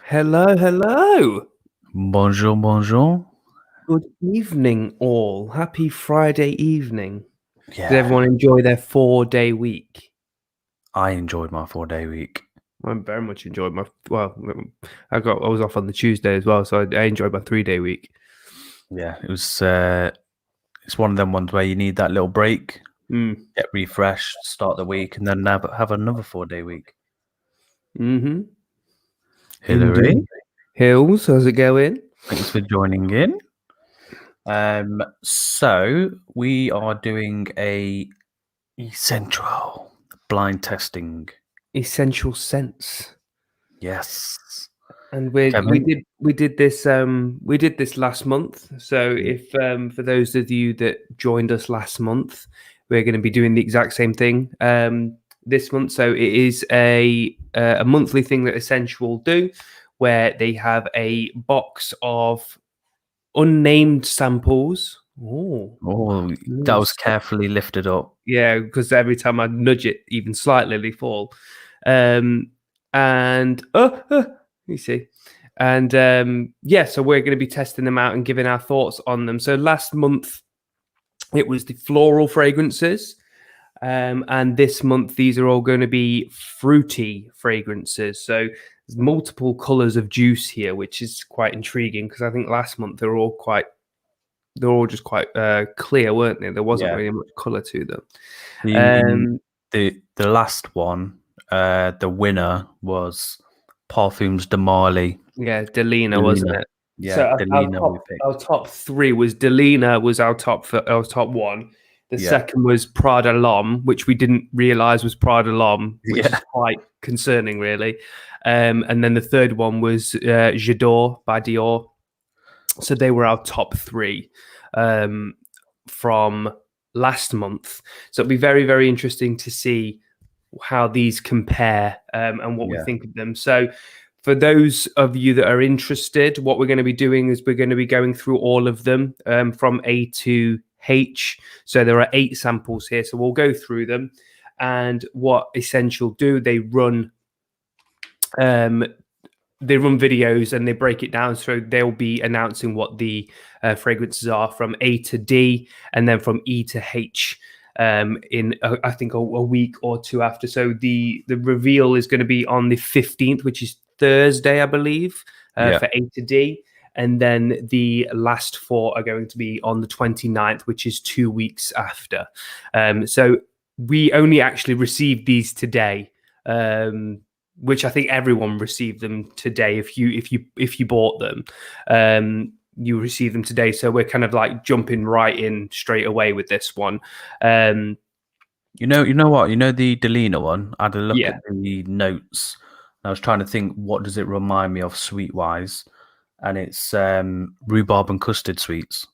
Hello, hello. Bonjour, bonjour. Good evening, all. Happy Friday evening. Did Yeah, everyone enjoy their 4-day week? I enjoyed my 4-day week. I very much enjoyed my I was off on the Tuesday as well, so I enjoyed my 3-day week. Yeah, it was. It's one of them ones where you need that little break, get refreshed, start the week, and then have another 4-day week. Mm-hmm. Hillary, Indeed. Hills, how's it going? thanks for joining in. So we are doing a Escentual blind testing. Essential sense. Yes, And we Kevin. did this last month. So if for those of you that joined us last month, we're going to be doing the exact same thing this month. So it is a monthly thing that Escentual do, where they have a box of unnamed samples. Oh, that was carefully lifted up. Yeah, because every time I nudge it even slightly, they fall. And you see. And so we're going to be testing them out and giving our thoughts on them. So last month it was the floral fragrances. And this month these are all going to be fruity fragrances. So there's multiple colors of juice here, which is quite intriguing because I think last month they're all just quite clear, weren't they? There wasn't really much color to them. The last one, the winner was Parfums de Marly. Yeah, Delina, wasn't it? Yeah, So Delina we picked. our top three was Delina was our top one. The second was Prada L'Homme, which we didn't realize was Prada L'Homme, which is quite concerning, really. And then the third one was J'adore by Dior. So they were our top three from last month. So it'll be very, very interesting to see how these compare and what we think of them. So for those of you that are interested, what we're going to be doing is we're going to be going through all of them from A to H. So there are 8 samples here. So we'll go through them. And what Escentual do, they run videos and they break it down. So they'll be announcing what the fragrances are from A to D and then from E to H in I think a week or two after. So the reveal is going to be on the 15th, which is Thursday, I believe, for A to D. And then the last 4 are going to be on the 29th, which is 2 weeks after. So we only actually received these today. Which I think everyone received them today. If you bought them, you received them today. So we're kind of like jumping right in straight away with this one. You know what? You know the Delina one? I had a look at the notes. I was trying to think, what does it remind me of sweet-wise? And it's rhubarb and custard sweets.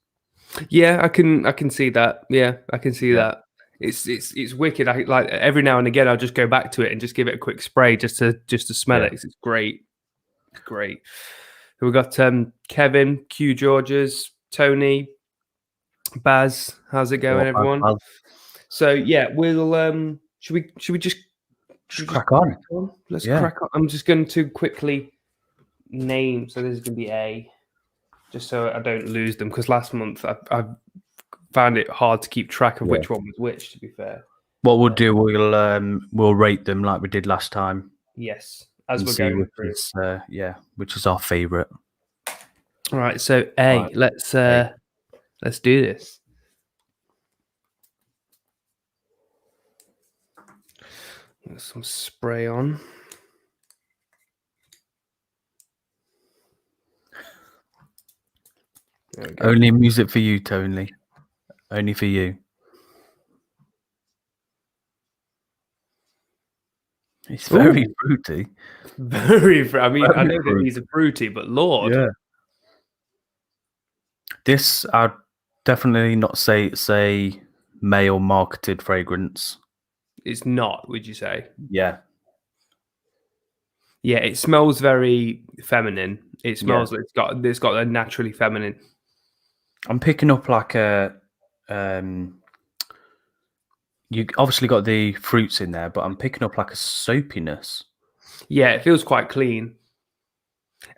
Yeah, I can see that. Yeah, I can see that. It's wicked. I like every now and again I'll just go back to it and just give it a quick spray just to smell it. It's great. It's great. So we've got Kevin, Q Georges, Tony, Baz. How's it going, everyone? So yeah, we'll should we just crack on? Let's crack on. I'm just going to quickly name. So this is going to be A, just so I don't lose them because last month I found it hard to keep track of which one was which. To be fair, what we'll do, we'll rate them like we did last time. Yes, as we're going through. Which is our favorite. All right, so A. Right. Let's do this. Get some spray on. Only music for you, Tony. Only for you. It's very fruity. Very. I mean, I know that these are fruity, but Lord. Yeah. This, I'd definitely not say it's a male marketed fragrance. It's not, would you say? Yeah. Yeah, it smells very feminine. It smells like it's got a naturally feminine. I'm picking up like a You obviously got the fruits in there, but I'm picking up like a soapiness. Yeah, it feels quite clean.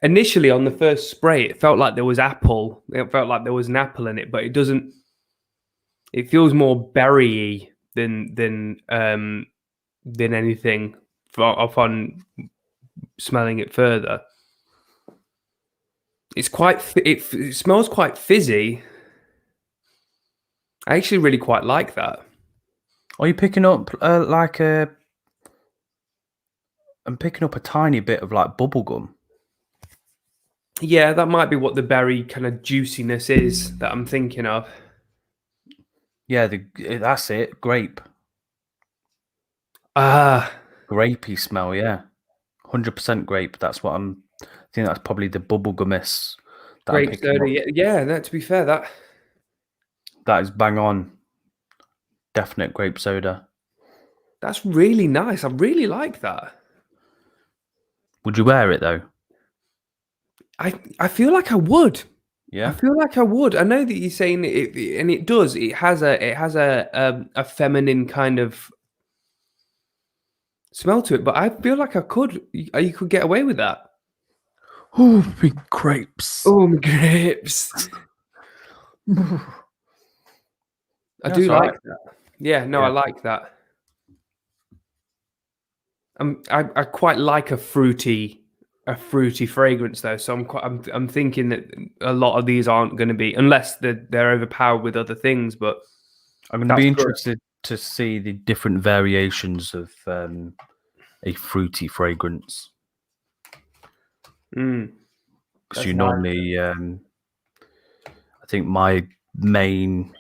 Initially, on the first spray, it felt like there was apple. It felt like there was an apple in it, but it doesn't. It feels more berry-y than anything. Upon smelling it further, it's quite. It smells quite fizzy. I actually really quite like that. Are you picking up like a? I'm picking up a tiny bit of like bubble gum. Yeah, that might be what the berry kind of juiciness is that I'm thinking of. Yeah, that's it. Grape, Ah, grapey smell. Yeah, 100% grape. That's what I'm. I think that's probably the bubble gumness that I'm grape picking soda. up. Yeah, yeah. No, to be fair, That is bang on. Definite grape soda. that's really nice. I really like that. Would you wear it though? I feel like I would. I Yeah. feel like I would. I know that you're saying and it does. It has a feminine kind of smell to it, but I feel like I could. You could get away with that. Oh, big grapes. Oh, my grapes! I That's do all right. like that. Yeah, no, I Yeah. like that. I quite like a fruity fragrance though. So I'm thinking that a lot of these aren't going to be unless they're overpowered with other things. But I'm going to that's be good. interested to see the different variations of a fruity fragrance. Mm, Because that's you nice. normally, I think my main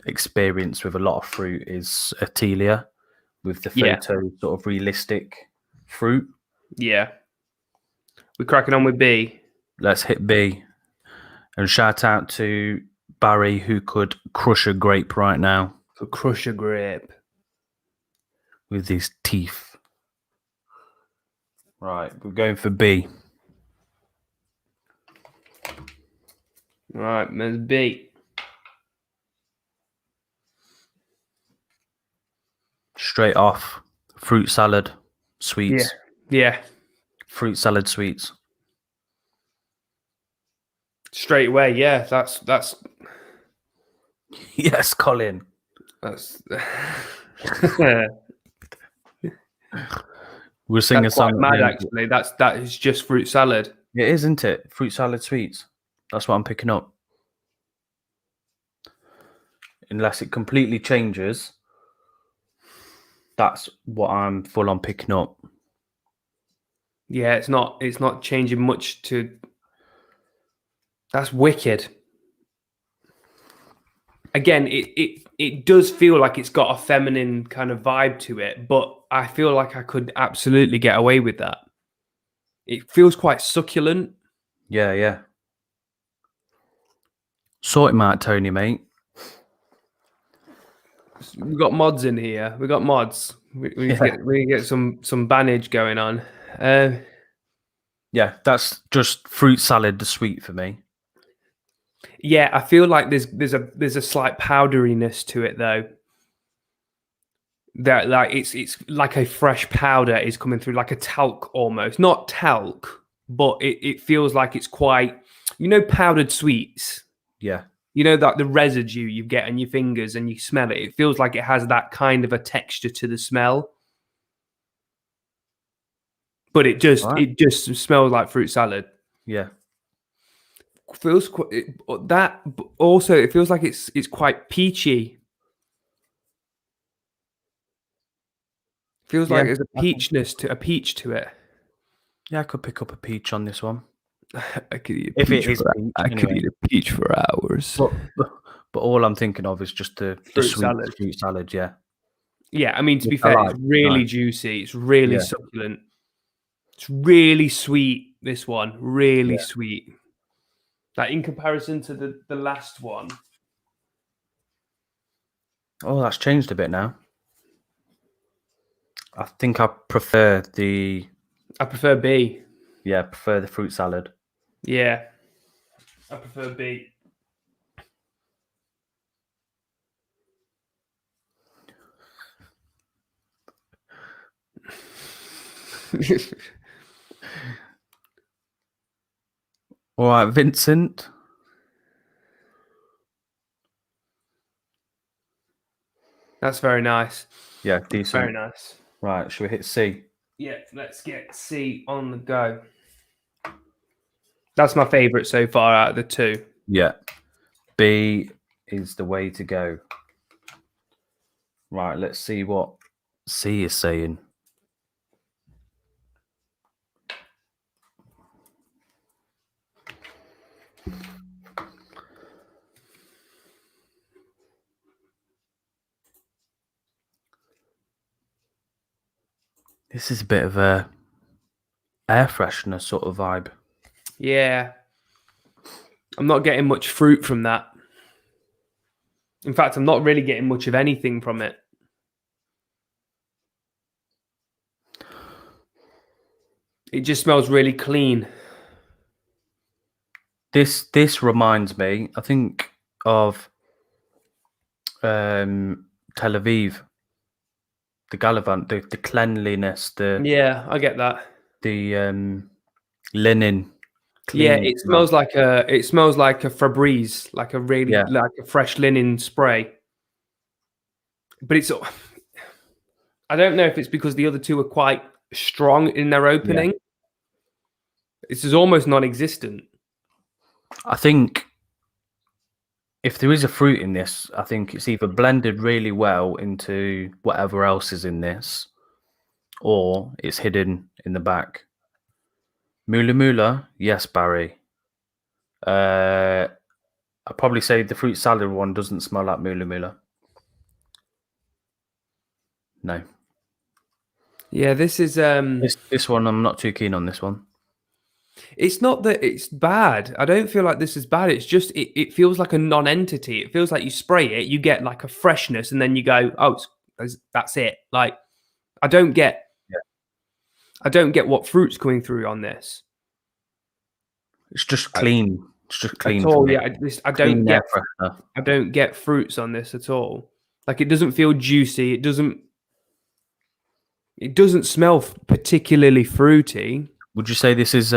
experience with a lot of fruit is Atelia with the Yeah, photo sort of realistic fruit. yeah. We're cracking on with B. Let's hit B and shout out to Barry who could crush a grape right now So crush a grape. with his teeth. Right, we're going for B. Right, there's B. Straight off, fruit salad, Yeah, sweets. yeah. Fruit salad sweets. Straight away. Yeah, that's Yes, Colin. that's We'll sing that's a quite song at the mad. end. Actually, that is just fruit salad. It is, isn't it? Fruit salad sweets. That's what I'm picking up. Unless it completely changes, that's what I'm full on picking up. Yeah, it's not changing much to. That's wicked. Again, it does feel like it's got a feminine kind of vibe to it, but I feel like I could absolutely get away with that. It feels quite succulent. Yeah, yeah. Sort him out, Tony, mate. We've got mods in here. We've got mods. We need to get some banage going on. Yeah, that's just fruit salad, the sweet for me. Yeah, I feel like there's a slight powderiness to it though. That like it's like a fresh powder is coming through, like a talc almost. Not talc, but it feels like it's quite, powdered sweets. Yeah. You know that the residue you get on your fingers and you smell it. It feels like it has that kind of a texture to the smell. But it just smells like fruit salad. Yeah. Feels that also it feels like it's quite peachy. Feels Yeah. like there's a peach to it. Yeah, I could pick up a peach on this one. I could eat a If it peach is for peach, I could anyway. eat a peach for hours. But all I'm thinking of is just the Fruit sweet salad. fruit salad, yeah. Yeah, I mean to be Which I fair, it's like. really Nice. juicy. It's really Yeah. succulent. It's really sweet. This one, really Yeah. sweet. Like in comparison to the last one. Oh, that's changed a bit now. I think I prefer the I prefer B. Yeah, prefer the fruit salad. Yeah, I prefer B. All right, Vincent. That's very nice. Yeah, decent. Very nice. Right, should we hit C? Yeah, let's get C on the go. That's my favourite so far out of the two. Yeah. B is the way to go. Right, let's see what C is saying. This is a bit of a air freshener sort of vibe. Yeah. I'm not getting much fruit from that. In fact, I'm not really getting much of anything from it. It just smells really clean. This reminds me, I think, of Tel Aviv. The Gallivant, the cleanliness, Yeah, I get that. the linen. Yeah, Clean it smells like a Febreze, like a really like a fresh linen spray. But it's I don't know if it's because the other two are quite strong in their opening. Yeah. This is almost non-existent. I think if there is a fruit in this, I think it's either blended really well into whatever else is in this, or it's hidden in the back. Mula Mula, yes, Barry. I'd probably say the fruit salad one doesn't smell like Mula Mula. No. Yeah, this is this one. I'm not too keen on this one. It's not that it's bad. I don't feel like this is bad. It's just it feels like a non-entity. It feels like you spray it, you get like a freshness, and then you go, oh, that's it. Like I don't get what fruit's coming through on this. It's just clean. It's just clean at all. For me. Yeah, I don't get fruits on this at all. Like it doesn't feel juicy. It doesn't smell particularly fruity. Would you say this is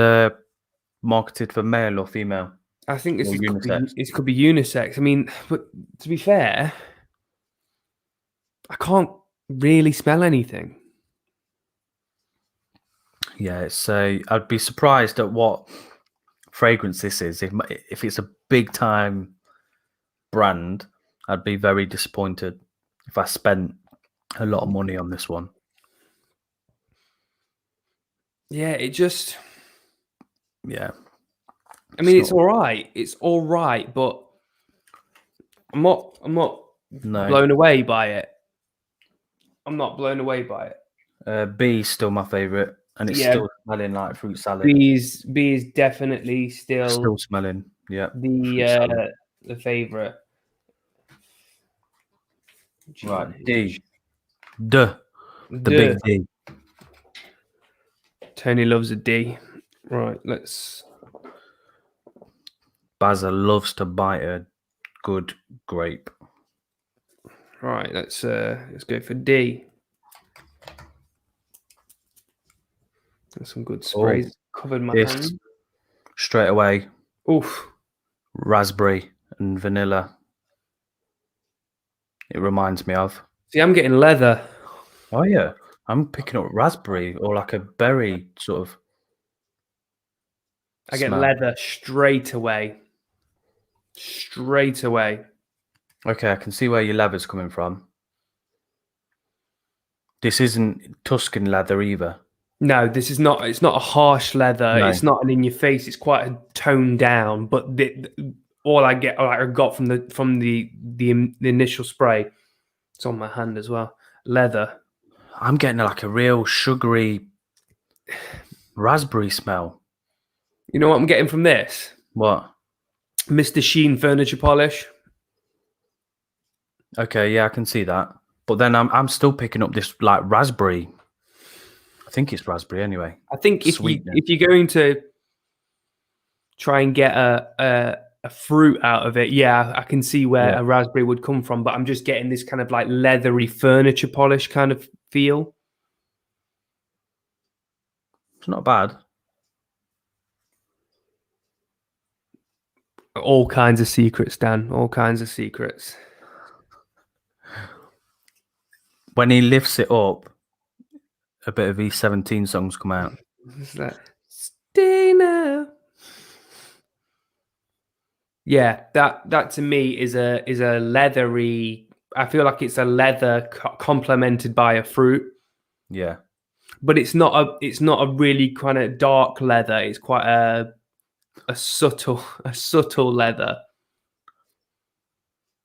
marketed for male or female? I think this could be unisex. I mean, but to be fair, I can't really smell anything. Yeah, I'd be surprised at what fragrance this is. If it's a big time brand, I'd be very disappointed if I spent a lot of money on this one. Yeah, it just. Yeah. I mean, it's all right. It's all right, but I'm not blown away by it. I'm not blown away by it. B is still my favorite, and it's still smelling like fruit salad. B is definitely still smelling. Yeah. The favorite. Right. D. The big D. Tony loves a D. Right. Let's. Baza loves to bite a good grape. Right, let's go for D. That's some good sprays. Covered my hand. Straight away. Oof. Raspberry and vanilla. It reminds me of. See, I'm getting leather. Oh yeah, I'm picking up raspberry or like a berry sort of. I get leather straight away. Straight away. Okay, I can see where your leather's coming from. This isn't Tuscan leather either. No, this is not. It's not a harsh leather. No. It's not an in your face. It's quite a toned down. But all I got from the initial spray, it's on my hand as well. Leather. I'm getting like a real sugary raspberry smell. You know what I'm getting from this? What? Mr. Sheen furniture polish. Okay, yeah, I can see that. But then I'm still picking up this like raspberry. I think it's raspberry anyway. I think if you're going to try and get a fruit out of it, yeah, I can see where a raspberry would come from. But I'm just getting this kind of like leathery furniture polish kind of feel. not bad. All kinds of secrets, Dan. All kinds of secrets. When he lifts it up, a bit of E17 songs come out. It's like, stay now. Yeah, that to me is a leathery. I feel like it's a leather complemented by a fruit. Yeah, but it's not a really kind of dark leather. It's quite a subtle leather.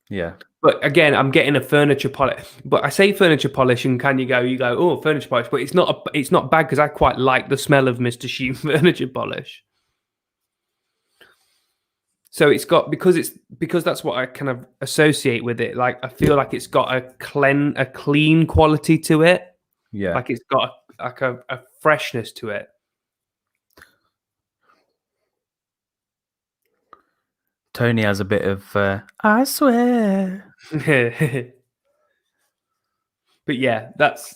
Yeah. But again, I'm getting a furniture polish. But I say furniture polish, and you go, oh, furniture polish. But it's not bad because I quite like the smell of Mr. Sheen furniture polish. So it's got because that's what I kind of associate with it. Like I feel like it's got a clean quality to it. Yeah. Like it's got a freshness to it. Tony has a bit of I swear. But yeah, it's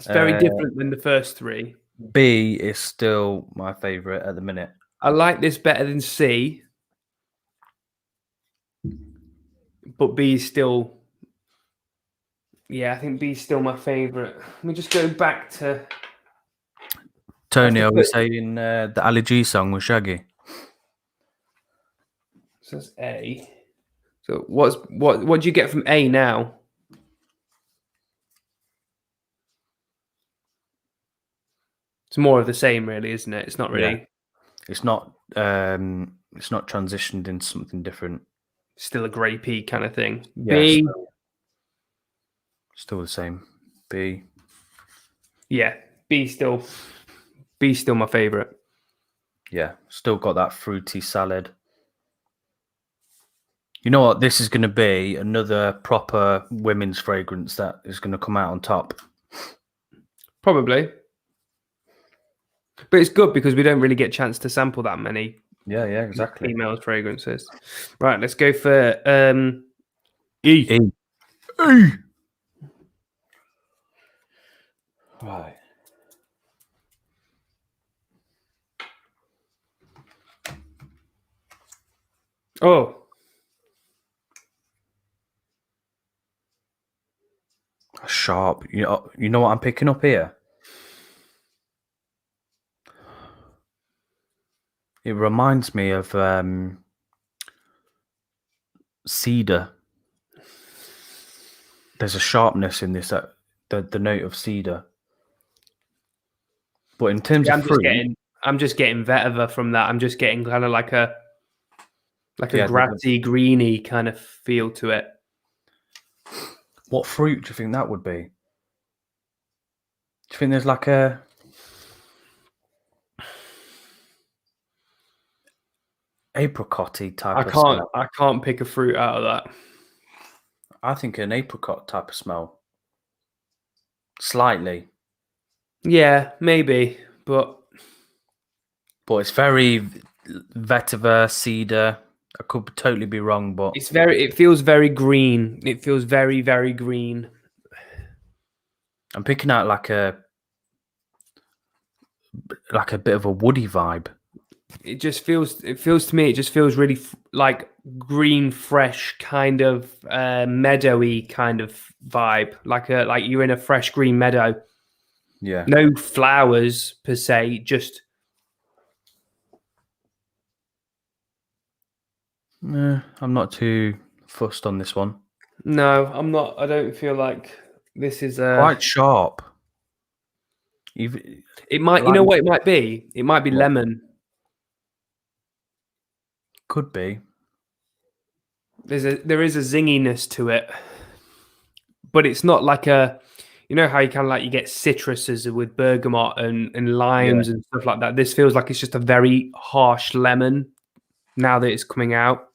very different than the first three. B is still my favourite at the minute. I like this better than C, but B is still. Yeah, I think B is still my favourite. Let me just go back to. Tony, are we saying the Ali G song with Shaggy? So that's A. So what do you get from A now? It's more of the same, really, isn't it? It's not really. Yeah. It's not transitioned into something different. Still a grapey kind of thing. Yeah, B. Still the same. B. Yeah, B still my favourite. Yeah, still got that fruity salad. You know what? This is going to be another proper women's fragrance that is going to come out on top. Probably. But it's good because we don't really get a chance to sample that many. Yeah, exactly. Females fragrances. Right, let's go for E. E. Right. Oh. Sharp. You know what I'm picking up here? It reminds me of cedar. There's a sharpness in this, the note of cedar. But in terms of fruit, I'm just getting vetiver from that. I'm just getting kind of like a grassy, greeny kind of feel to it. What fruit do you think that would be? Do you think there's like a apricot-y type of smell? I can't pick a fruit out of that. I think an apricot type of smell. Slightly. Yeah, maybe, but it's very vetiver, cedar. I could totally be wrong, but it feels very green. It feels very, very green. I'm picking out like a bit of a woody vibe. It feels to me, it just feels really like green, fresh kind of meadowy kind of vibe. Like you're in a fresh green meadow. Yeah. No flowers per se, just. I'm not too fussed on this one. No, I'm not. I don't feel like this is quite sharp. It might, you know what it might be? It might be lemon. Could be. There is a zinginess to it, but it's not like a. You know how you kind of like you get citruses with bergamot and limes and stuff like that. This feels like it's just a very harsh lemon. Now that it's coming out,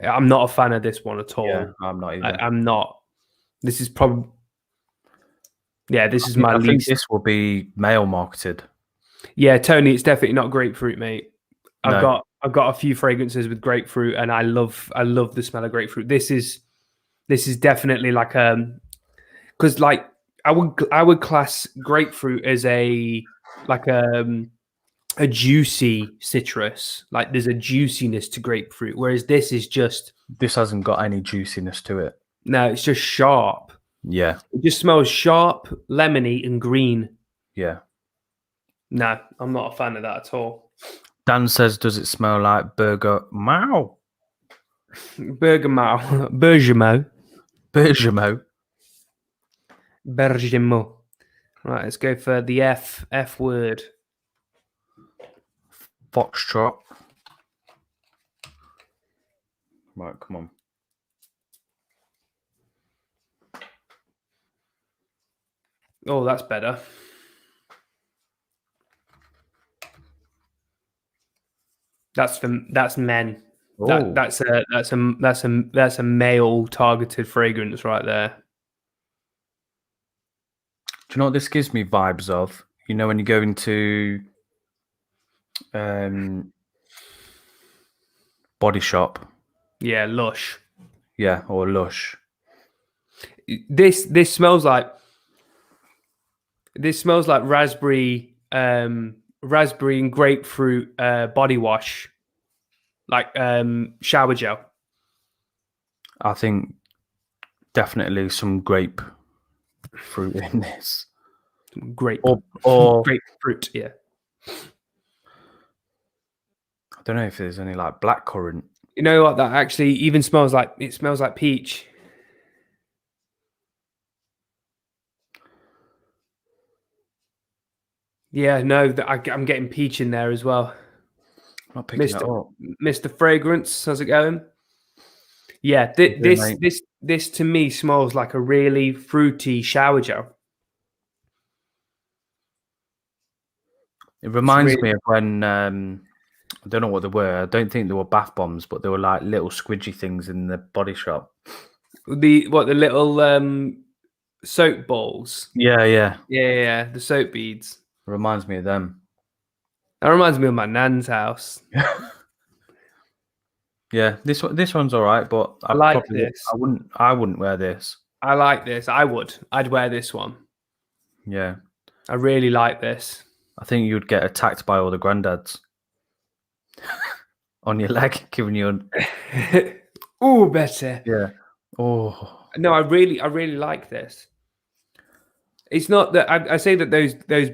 I'm not a fan of this one at all. Yeah, I'm not either. I'm not. This is probably. Yeah, this is my least. I think this will be male marketed. Yeah, Tony, it's definitely not grapefruit, mate. No. I've got a few fragrances with grapefruit, and I love the smell of grapefruit. This is definitely like because like I would class grapefruit as a juicy citrus. Like there's a juiciness to grapefruit, whereas this is just This hasn't got any juiciness to it. no, it's just sharp. Yeah. It just smells sharp, lemony, and green. Yeah. No, I'm not a fan of that at all. Dan says, does it smell like bergamot? Bergamot. Bergamot. Bergamot. Right, let's go for the F word. Foxtrot. Right, come on. Oh, that's better. That's men. Oh. That's a male targeted fragrance right there. Do you know what this gives me vibes of? You know when you go into Body Shop. Yeah, Lush. Yeah, or Lush. This smells like raspberry and grapefruit body wash, like shower gel. I think definitely some grape fruit in this. Grape or grapefruit, yeah. I don't know if there's any like blackcurrant. You know what? That actually even smells like peach. Yeah, no, I'm getting peach in there as well. I'm not picking that up. Mr. Fragrance, how's it going? Yeah, this to me smells like a really fruity shower gel. It reminds me of when I don't know what they were. I don't think they were bath bombs, but they were like little squidgy things in the Body Shop. The little soap balls. Yeah. The soap beads. It reminds me of them. That reminds me of my nan's house. Yeah, this one's all right, but I like this. I wouldn't wear this. I like this. I'd wear this one. Yeah. I really like this. I think you'd get attacked by all the granddads on your leg, giving you Ooh, better. Yeah. Oh. No, I really like this. It's not that I say that those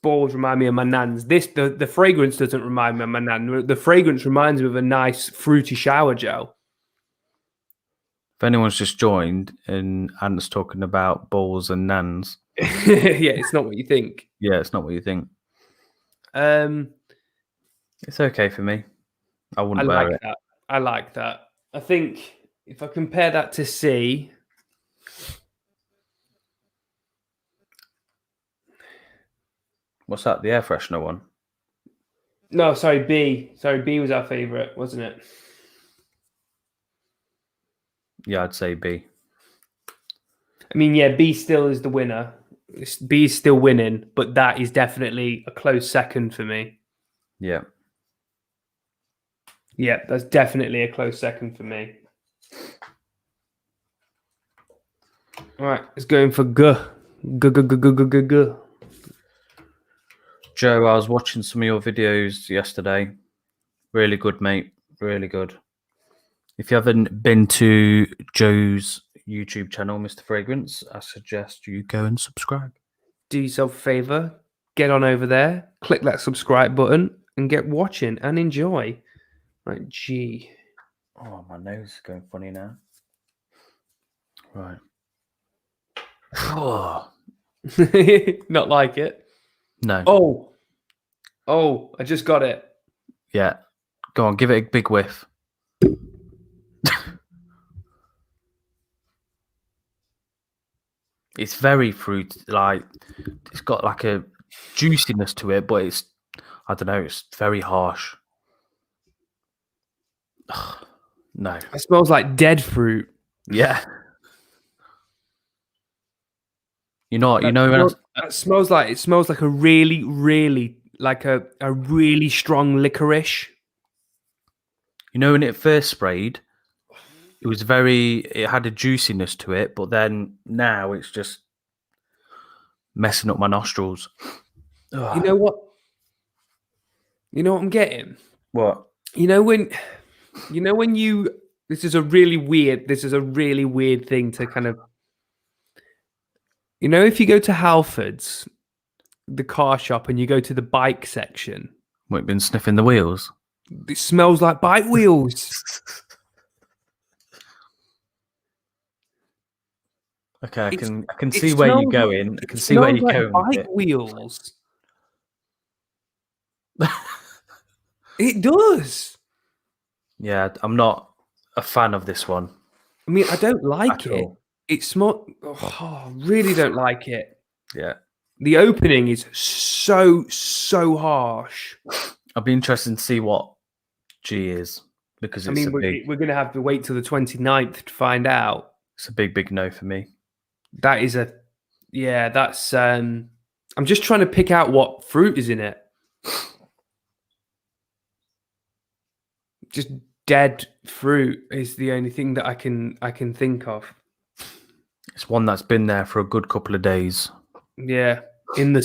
balls remind me of my nan's. The fragrance doesn't remind me of my nan. The fragrance reminds me of a nice fruity shower gel. If anyone's just joined and Ant's talking about balls and nans. Yeah, it's not what you think. Yeah, it's not what you think. It's okay for me. I wouldn't wear it. I like that. I think if I compare that to C, what's that? The air freshener one? No, sorry, B. Sorry, B was our favorite, wasn't it? Yeah, I'd say B. I mean, yeah, B still is the winner. B is still winning, but that is definitely a close second for me. Yeah. Yeah, that's definitely a close second for me. All right, let's go in for G. G. Joe, I was watching some of your videos yesterday. Really good, mate. Really good. If you haven't been to Joe's YouTube channel, Mr. Fragrance, I suggest you go and subscribe. Do yourself a favor, get on over there, click that subscribe button, and get watching and enjoy. Right, G. Oh, my nose is going funny now. Right. Oh. Not like it. No. Oh, I just got it. Yeah. Go on, give it a big whiff. It's very fruit, like it's got like a juiciness to it, but it's, I don't know, it's very harsh. No. It smells like dead fruit. Yeah. It smells like a really, really like a really strong licorice. You know, when it first sprayed, it had a juiciness to it, but then now it's just messing up my nostrils. Ugh. You know what? You know what I'm getting? What? You know when you this is a really weird thing to kind of, if you go to Halfords, the car shop, and you go to the bike section, We've been sniffing the wheels. it smells like bike wheels. Okay, I can It see where you're smells like- going. I It can see where smells you're like going with bike it. wheels. It does. Yeah, I'm not a fan of this one. I mean, I don't like At it. all. It smells. Oh, I really don't like it. Yeah. The opening is so harsh. I'll be interested to see what G is, because I it's mean, we're going to have to wait till the 29th to find out. it's a big no for me. That is that's. I'm just trying to pick out what fruit is in it. Just dead fruit is the only thing that I can think of. It's one that's been there for a good couple of days. Yeah, in the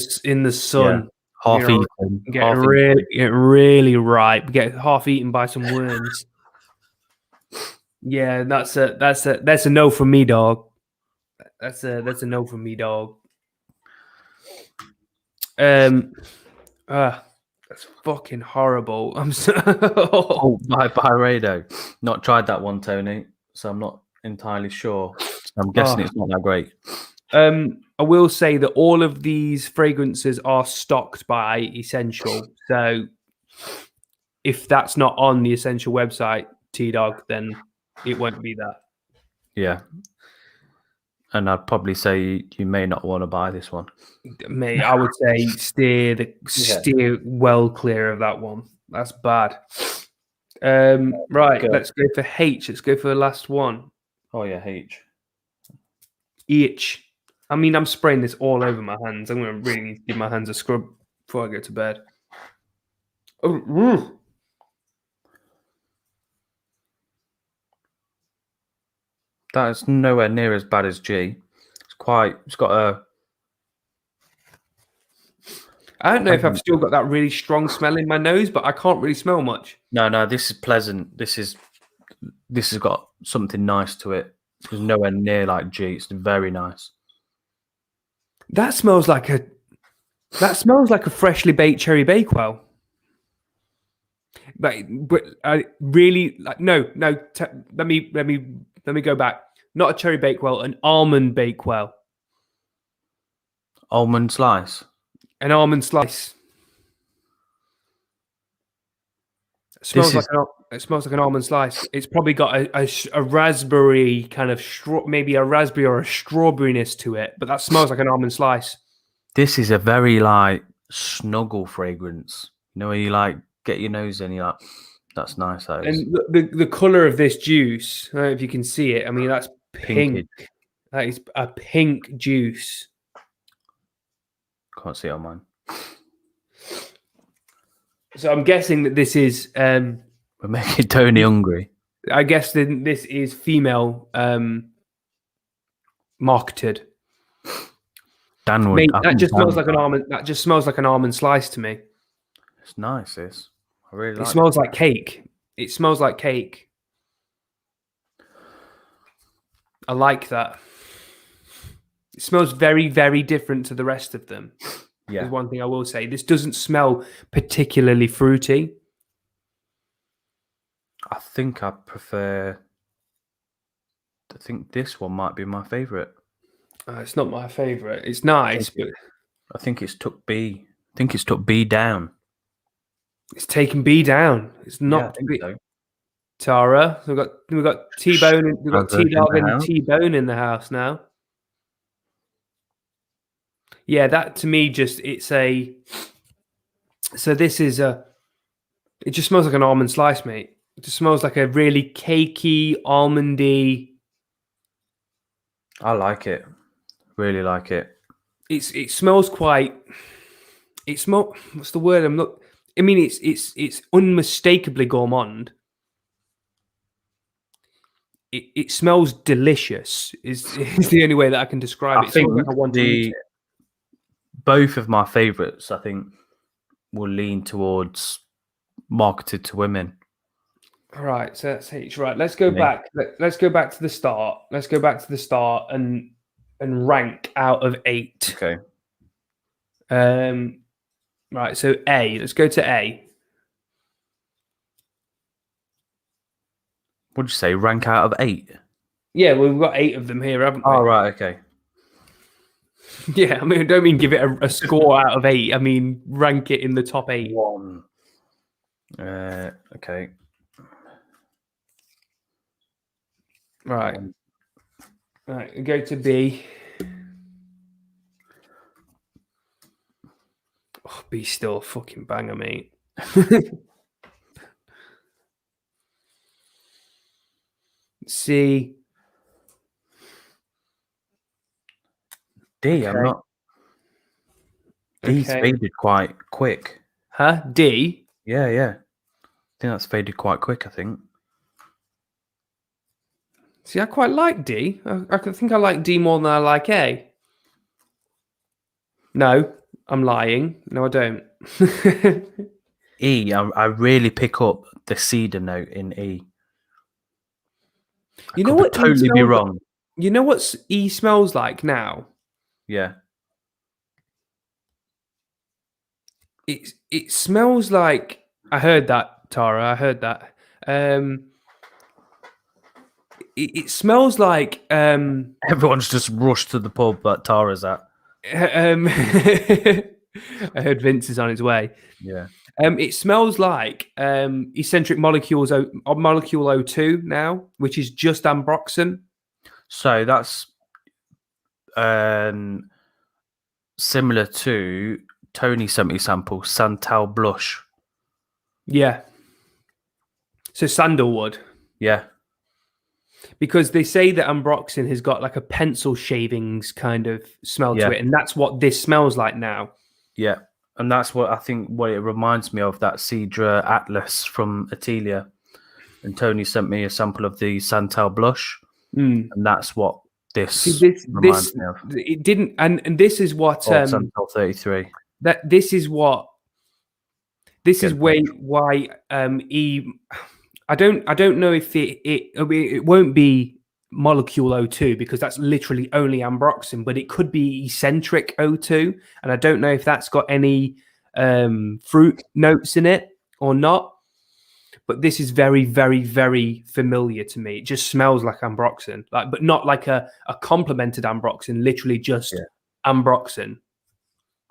sun, Half you know, eaten. get really ripe, get half eaten by some worms. Yeah, that's a no from me, dog. That's a no from me, dog. That's fucking horrible. I'm so. Oh, by Rado. Not tried that one, Tony. So I'm not entirely sure. I'm guessing it's not that great. I will say that all of these fragrances are stocked by Escentual. So if that's not on the Escentual website, T-Dog, then it won't be that. Yeah. And I'd probably say you may not want to buy this one. Mate, I would say steer well clear of that one. That's bad. Right, let's go for H. Let's go for the last one. Oh yeah, H. H. I mean, I'm spraying this all over my hands. I'm going to really need to give my hands a scrub before I go to bed. Oh, That is nowhere near as bad as G. It's got a. I don't know if I've still got that really strong smell in my nose, but I can't really smell much. No, this is pleasant. This has got something nice to it. It's nowhere near like G. It's very nice. That smells like a freshly baked cherry bakewell. But I really like let me go back. Not a cherry bakewell, an almond bakewell. Almond slice. An almond slice. It smells like an almond slice. It's probably got a raspberry kind of maybe a raspberry or a strawberryness to it, but that smells like an almond slice. This is a very like snuggle fragrance. You know, where you like get your nose in, you're like, that's nice. That is. And the color of this juice, I don't know if you can see it. I mean, that's pink. Pinky. That is a pink juice. Can't see it on mine. So I'm guessing that this is. We're making Tony hungry. I guess this is female marketed. Dan would. Mate, that just smells like an almond. That just smells like an almond slice to me. It's nice. This. I really like. It smells like cake. It smells like cake. I like that. It smells very, very different to the rest of them. Yeah. Is one thing I will say. This doesn't smell particularly fruity. I think I think this one might be my favourite. It's not my favourite. It's nice, but I think it's took B. I think it's took B down. It's taken B down. It's not B. So. Tara, we've got T-Bone. We've got T-Dog and T-Bone in the house now. Yeah, that to me So this is it just smells like an almond slice, mate. It just smells like a really cakey, almondy. I like it. Really like it. It smells quite. What's the word? I mean, it's unmistakably gourmand. It smells delicious. Is the only way that I can describe it. It smells like I want to eat it. both of my favorites, I think, will lean towards marketed to women. All right, so that's H. Right, let's go back. Let's go back to the start. Let's go back to the start and rank out of 8. Okay. Right, so A. Let's go to A. What'd you say? Rank out of 8? Yeah, well, we've got 8 of them here, haven't we? Oh, right, okay. Yeah, I mean, I don't mean give it a score out of 8. I mean, rank it in the top 8. 1. Okay. Right. Right, go to B. Oh, B's still a fucking banger, mate. C. D, okay. I'm not. D's faded quite quick. Huh? D? Yeah. I think that's faded quite quick, I think. See, I quite like D. I think I like D more than I like A. No, I'm lying. No, I don't. E, I really pick up the cedar note in E. You know what? Totally be wrong. You know what E smells like now? Yeah. It smells like. I heard that, Tara. I heard that. It smells like. Everyone's just rushed to the pub that Tara's at. I heard Vince is on his way. Yeah. It smells like eccentric molecule O2 now, which is just ambroxan. So that's similar to Tony sent me sample Santal blush. Yeah. So sandalwood. Yeah. Because they say that ambroxan has got like a pencil shavings kind of smell to it, and that's what this smells like now. Yeah. And that's what I think what it reminds me of, that Cedra Atlas from Atelia. And Tony sent me a sample of the Santal blush. And that's what this reminds me of. It didn't, and this is what Santal 33. This is why E. I don't know if it won't be molecule O2 because that's literally only ambroxan, but it could be eccentric O2, and I don't know if that's got any fruit notes in it or not. But this is very, very, very familiar to me. It just smells like ambroxan, but not like a complemented ambroxan. Literally just ambroxan,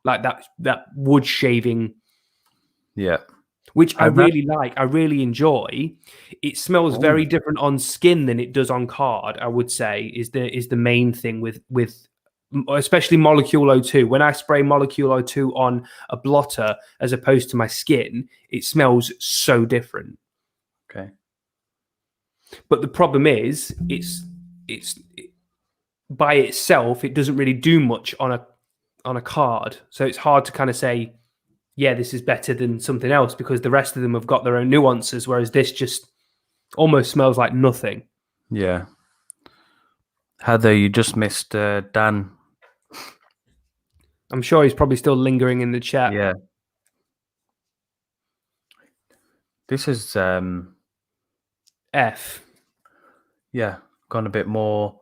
like that wood shaving. Yeah. Which I really like. I really enjoy. It smells very different on skin than it does on card. I would say is the main thing with especially molecule O2. When I spray molecule O2 on a blotter as opposed to my skin, it smells so different. Okay. But the problem is, it's by itself, it doesn't really do much on a card. So it's hard to kind of say, yeah, this is better than something else because the rest of them have got their own nuances, whereas this just almost smells like nothing. Yeah. Heather, you just missed Dan. I'm sure he's probably still lingering in the chat. Yeah. This is F. Yeah, gone a bit more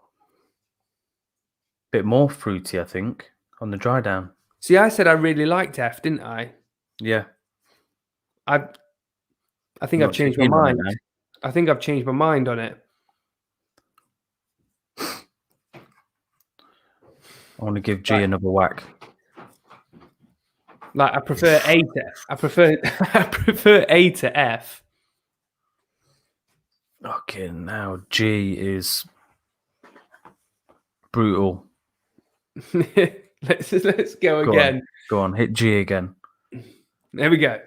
fruity, I think, on the dry down. See, I said I really liked F, didn't I? Yeah. I think I've changed my mind. I think I've changed my mind on it. I want to give G another whack. Like I prefer A to I prefer A to F. Okay, now G is brutal. Let's go again. Go on, hit G again. There we go.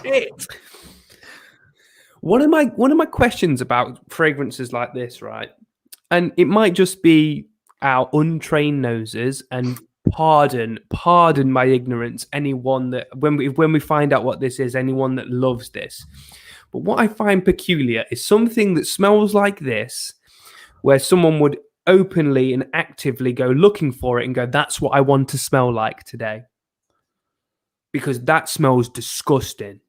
Shit. One of my questions about fragrances like this, right? And it might just be our untrained noses, and pardon my ignorance, anyone that when we find out what this is, anyone that loves this. But what I find peculiar is something that smells like this, where someone would openly and actively go looking for it and go, that's what I want to smell like today. Because that smells disgusting.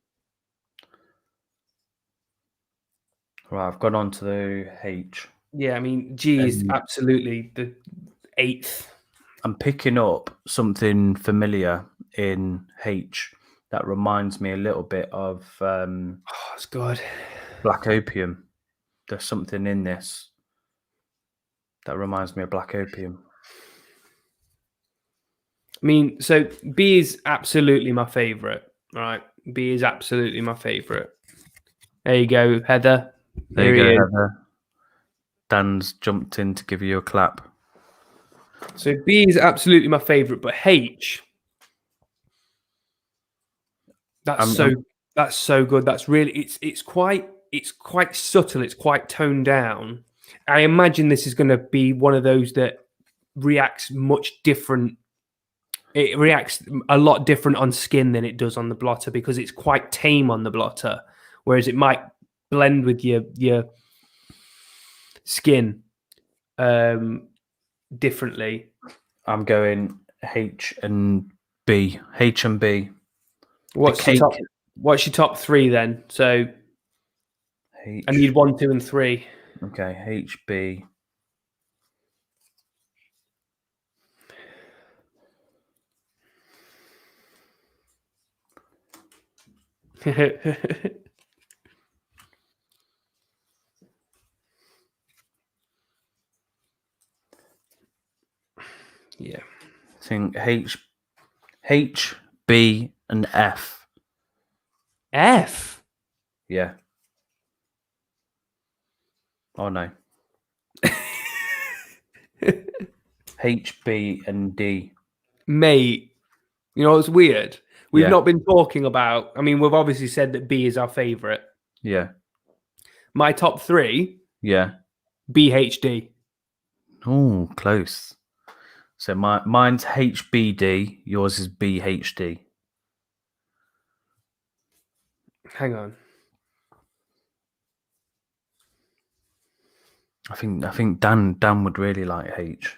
Right, I've gone on to the H. Yeah, I mean, G is absolutely the 8th. I'm picking up something familiar in H that reminds me a little bit of it's good. black opium. There's something in this that reminds me of black opium. I mean, so B is absolutely my favorite, right? B is absolutely my favorite. There you go, Heather. There you go, Heather. Dan's jumped in to give you a clap. So B is absolutely my favorite, but H, that's so good. That's really it's quite subtle. It's quite toned down. I imagine this is going to be one of those that reacts much different. It reacts a lot different on skin than it does on the blotter because it's quite tame on the blotter, whereas it might blend with your skin differently. I'm going H and B. H and B. What's your top 3 then? So H. I need 1, 2, and 3. Okay, H, B. Yeah. I think H, B, and F. F? Yeah. Oh, no. H, B, and D. Mate, you know what's weird? We've not been talking about... I mean, we've obviously said that B is our favourite. Yeah. My top 3? Yeah. BHD. Oh, close. So mine's HBD, yours is BHD. Hang on. I think Dan would really like H.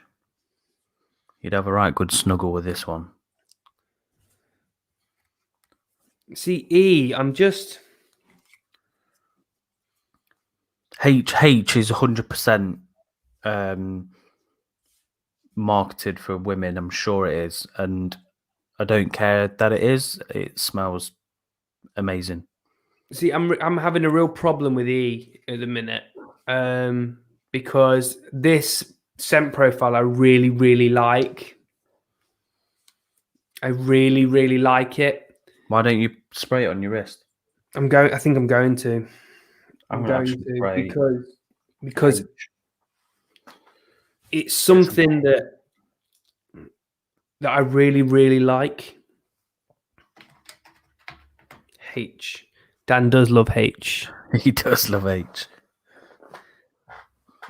You'd have a right good snuggle with this one. See, E, I'm just... H is 100% marketed for women. I'm sure it is, and I don't care that it is. It smells amazing. See, I'm having a real problem with E at the minute because this scent profile I really, really like. I really, really like it. Why don't you spray it on your wrist? I think I'm going to. I'm going to because it's something that I really, really like. H. Dan does love H. He does love H.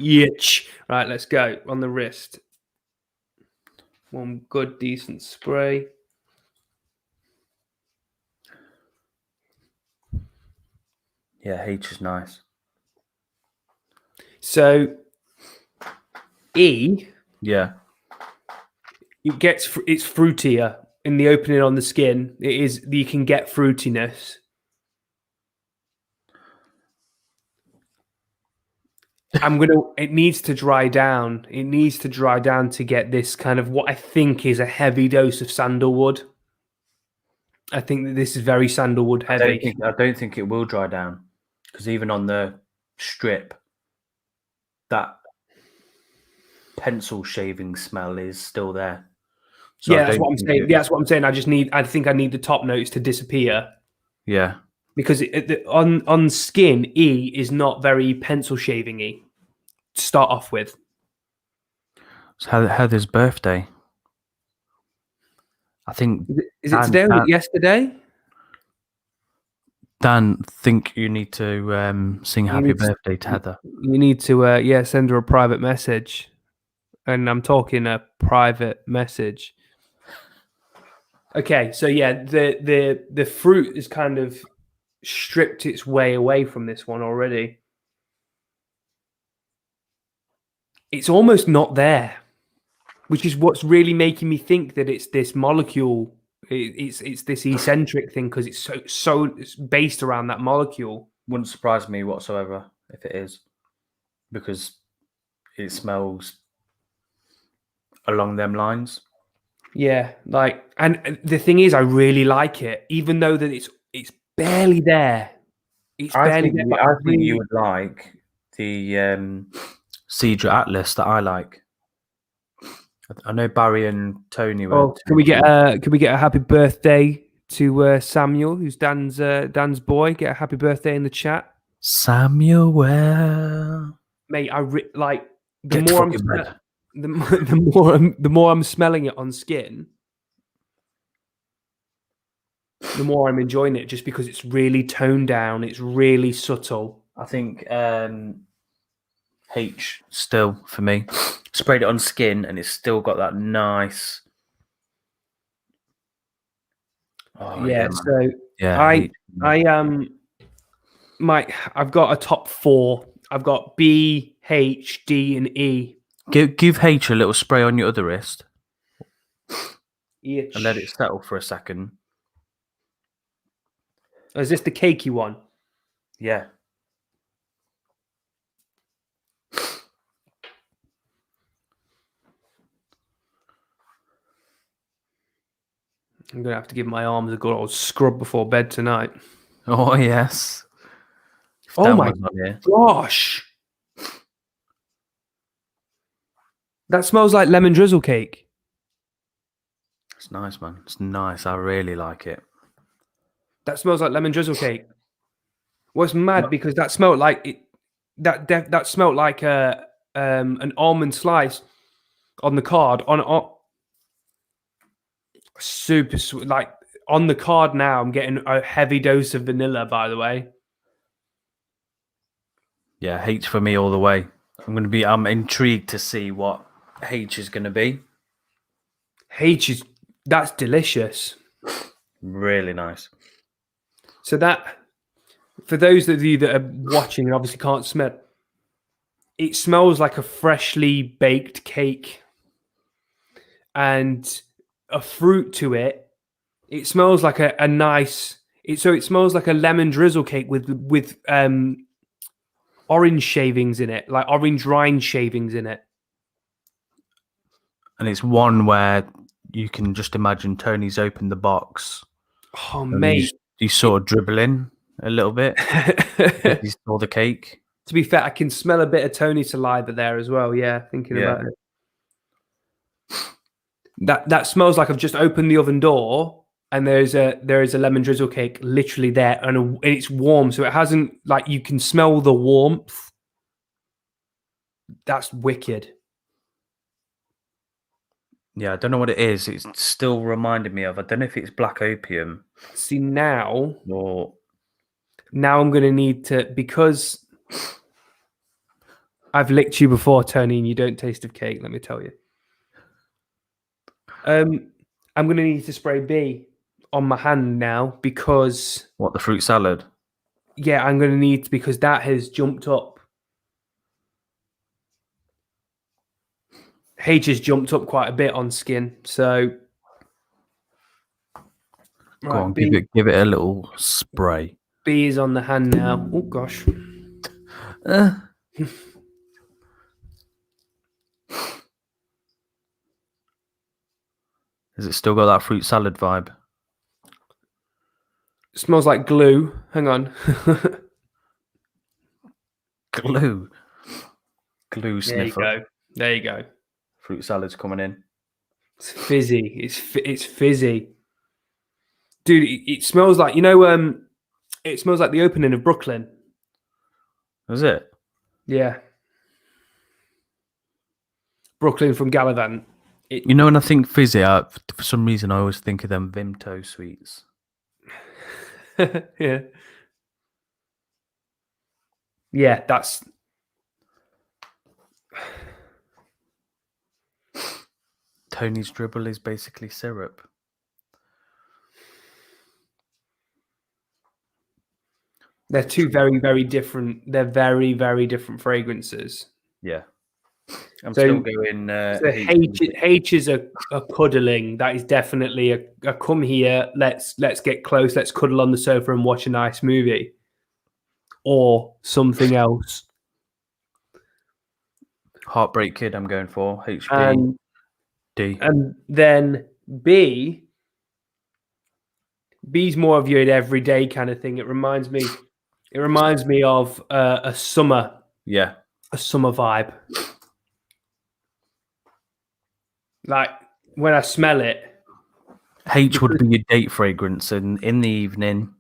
Yitch. Right, let's go on the wrist. One good, decent spray. Yeah, H is nice. So E, yeah, it's fruitier in the opening on the skin. It is, you can get fruitiness. It needs to dry down. It needs to dry down to get this kind of what I think is a heavy dose of sandalwood. I think that this is very sandalwood heavy. I don't think it will dry down because even on the strip, that pencil shaving smell is still there. So yeah, that's what I'm saying. That's what I'm saying. I think I need the top notes to disappear. Yeah. Because on skin, E is not very pencil shaving-y to start off with. It's Heather's birthday. I think. Is it today or yesterday? Dan, think you need to sing happy birthday to Heather. You need to send her a private message. And I'm talking a private message. Okay, so yeah, the fruit is kind of stripped its way away from this one already. it's almost not there, which is what's really making me think that it's this molecule. It's this eccentric thing because it's based around that molecule. Wouldn't surprise me whatsoever if it is, because it smells along them lines. Yeah, like, and the thing is, I really like it, even though that it's barely there. It's barely there. But I think you would like the Cedra Atlas that I like. I know Barry and Tony were. Oh, can we get a happy birthday to Samuel, who's Dan's boy? Get a happy birthday in the chat, Samuel? mate. Like the Get more I'm fucking red. the more I'm smelling it on skin, the more I'm enjoying it, just because it's really toned down. It's really subtle. I think H still for me. Sprayed it on skin and it's still got that nice. Oh, yeah. So yeah, I've got a top 4. I've got B, H, D, and E. Give H a little spray on your other wrist. And let it settle for a second. Oh, is this the cakey one? Yeah. I'm going to have to give my arms a good old scrub before bed tonight. Oh, yes. Oh, my gosh. That smells like lemon drizzle cake. It's nice, man. It's nice. I really like it. That smells like lemon drizzle cake. Well, it's mad because that smelled like it. That smelled like an almond slice on the card super sweet. Like on the card now, I'm getting a heavy dose of vanilla. By the way, yeah, H for me all the way. I'm intrigued to see what H is going to be. That's delicious. Really nice. So that, for those of you that are watching and obviously can't smell, it smells like a freshly baked cake and a fruit to it. It smells like a nice. It smells like a lemon drizzle cake with orange shavings in it, like orange rind shavings in it. And it's one where you can just imagine Tony's opened the box. Oh, mate. He's sort of dribbling a little bit. He saw the cake. To be fair, I can smell a bit of Tony's saliva there as well. Yeah, thinking about it. That smells like I've just opened the oven door and there is a lemon drizzle cake literally there, and it's warm, so it hasn't, like, you can smell the warmth. That's wicked. Yeah, I don't know what it is. It's still reminded me of. I don't know if it's black opium. See, now I'm going to need to, because I've licked you before, Tony, and you don't taste of cake, let me tell you. I'm going to need to spray B on my hand now because... What, the fruit salad? Yeah, I'm going to need, because that has jumped up. H has jumped up quite a bit on skin, so... Go on, give it a little spray. B is on the hand now. Oh, gosh. Has it still got that fruit salad vibe? It smells like glue. Hang on. Glue sniffer. There you go. Fruit salad's coming in. It's fizzy. It's fizzy. Dude, it smells like, it smells like the opening of Brooklyn. Is it? Yeah. Brooklyn from Gallivant. When I think fizzy, for some reason I always think of them Vimto sweets. Yeah. Yeah, that's... Tony's dribble is basically syrup. They're two very, very different. They're very, very different fragrances. Yeah. I'm So, still going. so H is a cuddling. That is definitely a come here. Let's get close. Let's cuddle on the sofa and watch a nice movie, or something else. Heartbreak Kid. I'm going for HB. And D. And then B's more of your everyday kind of thing. It reminds me of a summer. Yeah. A summer vibe. Like when I smell it. H would be your date fragrance, and in the evening,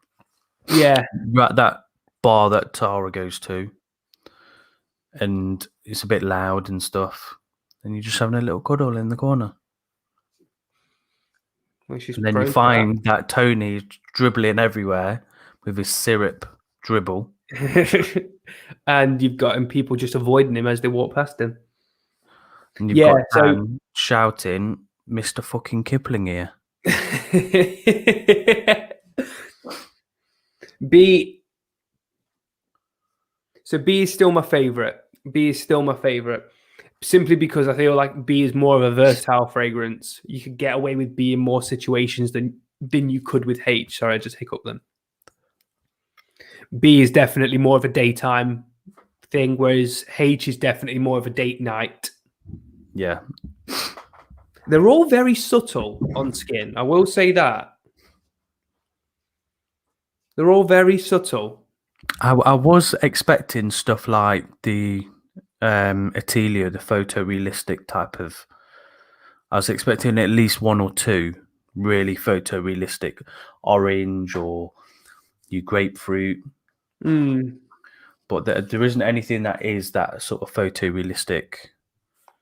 yeah, you're at that bar that Tara goes to, and it's a bit loud and stuff, and you're just having a little cuddle in the corner. Well, and then you find that Tony dribbling everywhere with his syrup dribble. And you've got people just avoiding him as they walk past him. And you've got Dan shouting, Mr. fucking Kipling here. B is still my favorite. Simply because I feel like B is more of a versatile fragrance. You could get away with B in more situations than you could with H. Sorry, I just hiccuped them. B is definitely more of a daytime thing, whereas H is definitely more of a date night. Yeah. They're all very subtle on skin. I will say that. They're all very subtle. I was expecting stuff like the Atelia, the photorealistic type of. I was expecting at least one or two really photorealistic, orange or your grapefruit. But there isn't anything that is that sort of photorealistic.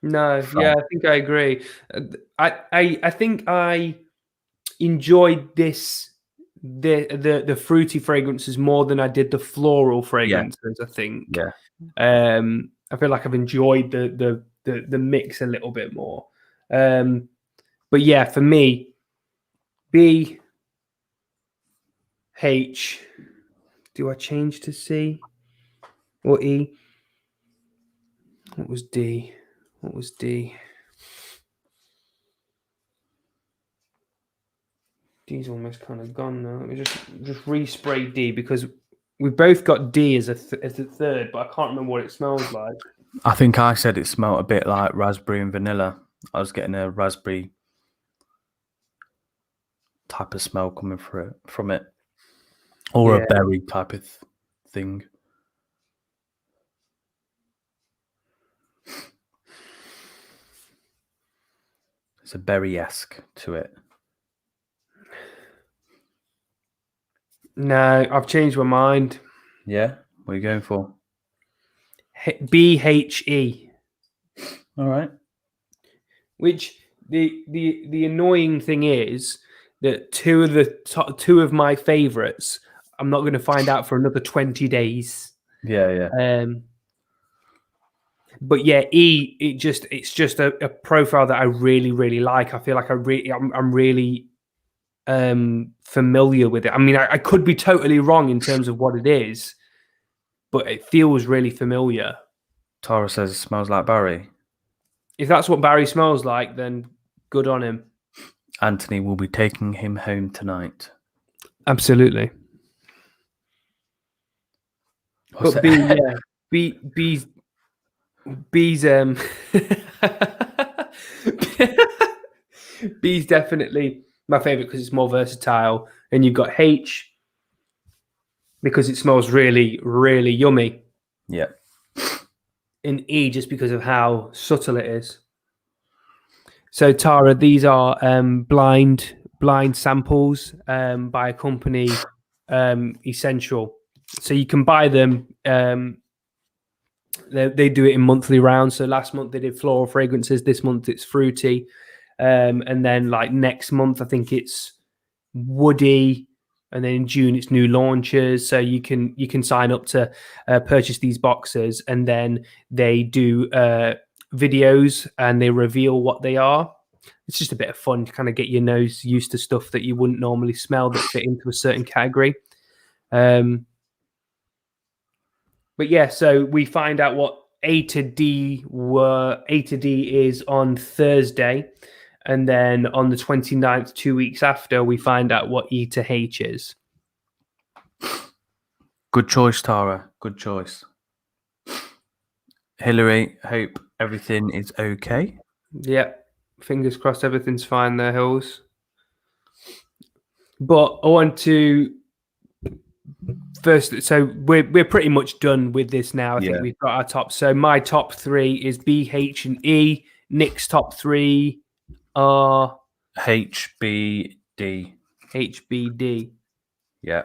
No, yeah, I think I agree. I think I enjoyed the fruity fragrances more than I did the floral fragrances. I think. Yeah. I feel like I've enjoyed the mix a little bit more. But yeah, for me, B, H. Do I change to C or E? What was D? D's almost kind of gone now. Let me just respray D because we've both got D as a third, but I can't remember what it smells like. I think I said it smelled a bit like raspberry and vanilla. I was getting a raspberry type of smell coming from it, or a berry type of thing. It's a berry-esque to it. No, I've changed my mind. Yeah? What are you going for? BHE. All right. Which the annoying thing is that two of my favorites, I'm not going to find out for another 20 days. Yeah. But yeah, E, it's just a profile that I really, really like. I feel like I'm really familiar with it. I mean, I could be totally wrong in terms of what it is, but it feels really familiar. Tara says it smells like Barry. If that's what Barry smells like, then good on him. Anthony will be taking him home tonight. Absolutely. But B, yeah, B's B's definitely my favorite because it's more versatile, and you've got H because it smells really, really yummy. Yeah. And E just because of how subtle it is. So Tara, these are blind samples by a company, Escentual. So you can buy them. They do it in monthly rounds. So last month they did floral fragrances. This month it's fruity, and then like next month I think it's woody, and then in June it's new launches. So you can sign up to purchase these boxes, and then they do videos and they reveal what they are. It's just a bit of fun to kind of get your nose used to stuff that you wouldn't normally smell that fit into a certain category. But yeah, so we find out what A to D is on Thursday, and then on the 29th, 2 weeks after, we find out what E to H is. Good choice, Tara. Good choice. Hillary, hope everything is okay. Yeah, fingers crossed everything's fine there, Hills. But I want to first, so we're pretty much done with this now. I think we've got our top. So my top 3 is B, H, and E. Nick's top 3 are H, B, D. H, B, D. Yeah.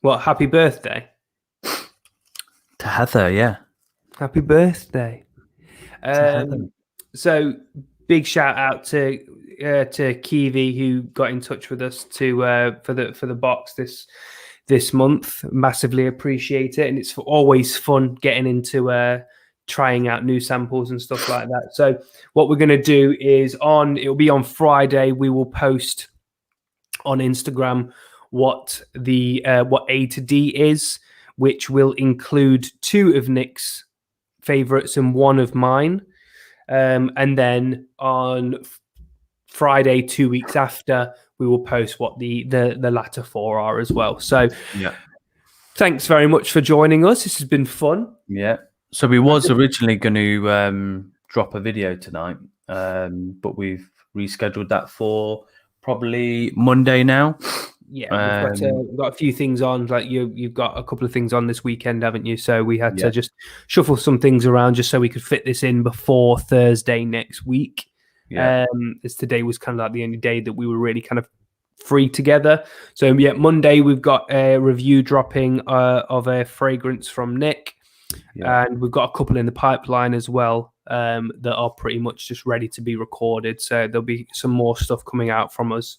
What? Happy birthday to Heather. Yeah. Happy birthday. Heather. So big shout out to Kiwi, who got in touch with us for the box this month. Massively appreciate it, and it's always fun getting into trying out new samples and stuff like that. So what we're going to do is it'll be on Friday. We will post on Instagram what A to D is, which will include 2 of Nick's favorites and 1 of mine. And then on Friday, 2 weeks after, we will post what the latter 4 are as well. So thanks very much for joining us. This has been fun. Yeah. So we was originally going to drop a video tonight, but we've rescheduled that for probably Monday now. Yeah, we've got a few things on. Like you've got a couple of things on this weekend, haven't you? So we had to just shuffle some things around just so we could fit this in before Thursday next week. Yeah. As today was kind of like the only day that we were really kind of free together. So yeah, Monday we've got a review dropping of a fragrance from Nick, and we've got a couple in the pipeline as well that are pretty much just ready to be recorded. So there'll be some more stuff coming out from us.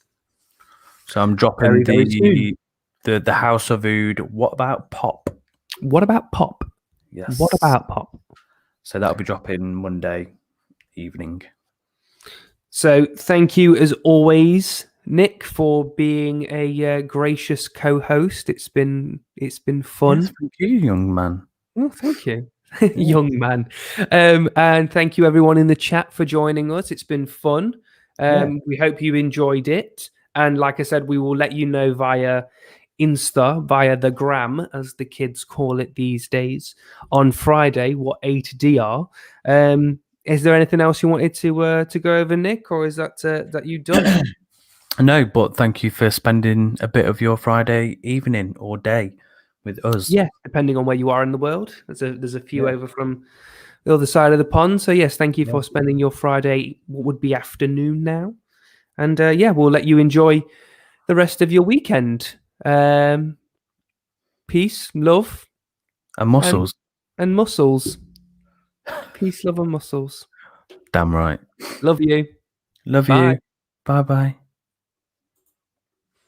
So I'm dropping the House of Oud. What about Pop? What about Pop? Yes. What about Pop? So that'll be dropping Monday evening. So thank you as always, Nick, for being a gracious co-host. It's been fun. Yes, thank you, young man. Oh, thank you. Young man. And thank you everyone in the chat for joining us. It's been fun. We hope you enjoyed it. And like I said, we will let you know via Insta, via the gram, as the kids call it these days, on Friday what A to D are. Is there anything else you wanted to go over, Nick, or is that you done? No, but thank you for spending a bit of your Friday evening or day with us. Yeah, depending on where you are in the world. There's a few over from the other side of the pond. So yes, thank you for spending your Friday, what would be afternoon now. And we'll let you enjoy the rest of your weekend. Peace, love, and muscles. And muscles. Peace, love, and muscles. Damn right. Love you. Love you. Bye-bye.